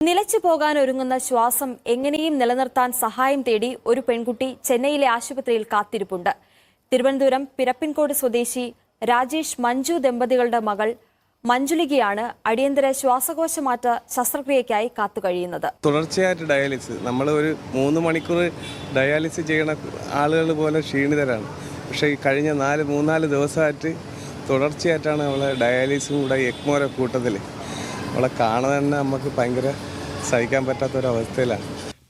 നിലച്ചു പോകാൻ ഒരുങ്ങുന്ന ശ്വാസം എങ്ങനെയും നിലനിർത്താൻ സഹായം തേടി ഒരു പെൺകുട്ടി ചെന്നൈയിലെ ആശുപത്രിയിൽ കാത്തിരിപ്പുണ്ട്. തിരുവനന്തപുരം പിരപ്പിൻകോട് സ്വദേശി രാജേഷ് മഞ്ജു ദമ്പതികളുടെ മകൾ മഞ്ജുലികയാണ് അടിയന്തര ശ്വാസകോശമാറ്റ ശസ്ത്രക്രിയയ്ക്കായി കാത്തുകഴിയുന്നത്. തുടർച്ചയായിട്ട് ഡയാലിസിസ് നമ്മൾ ഒരു 3 മണിക്കൂർ ഡയാലിസിസ് ചെയ്യുന്ന ആളുകൾ പോലെ ക്ഷീണിതരാണ്. പക്ഷേ ഈ കഴിഞ്ഞ 3-4 ദിവസമായിട്ട് തുടർച്ചയായിട്ടാണ് നമ്മളെ ഡയാലിസിസും കൂടെ എക്മോരെ കൂട്ടത്തിൽ അവളെ കാണാൻ തന്നെ നമുക്ക് ഭയങ്കര സഹിക്കാൻ പറ്റാത്തൊരവസ്ഥയിലാണ്.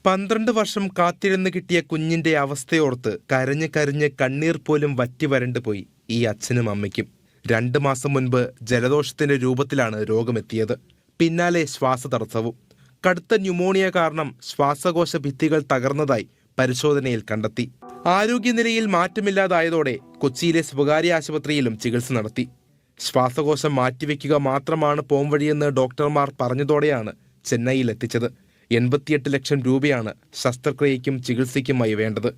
12 വർഷം കാത്തിരുന്ന് കിട്ടിയ കുഞ്ഞിന്റെ അവസ്ഥയോർത്ത് കരഞ്ഞ് കരഞ്ഞ് കണ്ണീർ പോലും വറ്റി വരണ്ടു പോയി ഈ അച്ഛനും അമ്മയ്ക്കും. 2 മാസം മുൻപ് ജലദോഷത്തിന്റെ രൂപത്തിലാണ് രോഗമെത്തിയത്. പിന്നാലെ ശ്വാസതടസ്സവും. കടുത്ത ന്യൂമോണിയ കാരണം ശ്വാസകോശ ഭിത്തികൾ തകർന്നതായി പരിശോധനയിൽ കണ്ടെത്തി. ആരോഗ്യനിലയിൽ മാറ്റമില്ലാതായതോടെ കൊച്ചിയിലെ സ്വകാര്യ ആശുപത്രിയിലും ചികിത്സ നടത്തി. ശ്വാസകോശം മാറ്റിവെക്കുക മാത്രമാണ് പോംവഴിയെന്ന് ഡോക്ടർമാർ പറഞ്ഞതോടെയാണ് ചെന്നൈയിൽ എത്തിച്ചത്. 88 ലക്ഷം രൂപയാണ് ശസ്ത്രക്രിയയ്ക്കും ചികിത്സയ്ക്കുമായി വേണ്ടത്.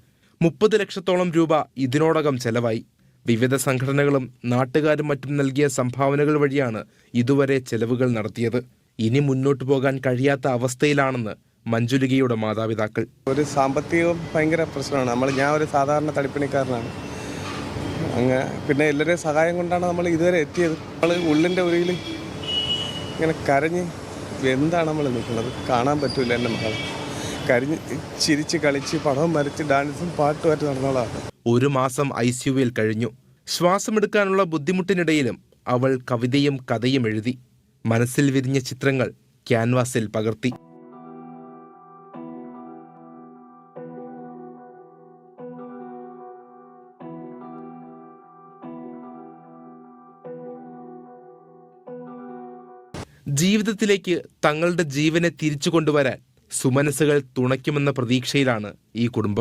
30 ലക്ഷത്തോളം രൂപ ഇതിനോടകം ചെലവായി. വിവിധ സംഘടനകളും നാട്ടുകാരും മറ്റും നൽകിയ സംഭാവനകൾ വഴിയാണ് ഇതുവരെ ചെലവുകൾ നടത്തിയത്. ഇനി മുന്നോട്ടു പോകാൻ കഴിയാത്ത അവസ്ഥയിലാണെന്ന് മഞ്ജുലികയുടെ മാതാപിതാക്കൾ. ഒരു സാമ്പത്തികം ഭയങ്കര പ്രശ്നമാണ്. ഞാൻ ഒരു സാധാരണ തടിപ്പണിക്കാരനാണ്. അങ്ങനെ പിന്നെ എല്ലാവരുടെയും സഹായം കൊണ്ടാണ് നമ്മൾ ഇതുവരെ എത്തിയത്. നമ്മൾ ഉള്ളിൻ്റെ ഉരുയിൽ ഇങ്ങനെ കരഞ്ഞ് എന്താണ് നമ്മൾ നിൽക്കുന്നത്, കാണാൻ പറ്റൂല. എൻ്റെ മകൾ കരിഞ്ഞ് ചിരിച്ച് കളിച്ച് പടവും വരച്ച് ഡാൻസും പാട്ടുമായിട്ട് നടന്നതാണ്. 1 മാസം ICUവിൽ കഴിഞ്ഞു. ശ്വാസമെടുക്കാനുള്ള ബുദ്ധിമുട്ടിനിടയിലും അവൾ കവിതയും കഥയും എഴുതി. മനസ്സിൽ വിരിഞ്ഞ ചിത്രങ്ങൾ ക്യാൻവാസിൽ പകർത്തി. ജീവിതത്തിലേക്ക് തങ്ങളുടെ ജീവനെ തിരിച്ചു കൊണ്ടുവരാൻ സുമനസ്സുകൾ തുണയ്ക്കുമെന്ന പ്രതീക്ഷയിലാണ് ഈ കുടുംബം.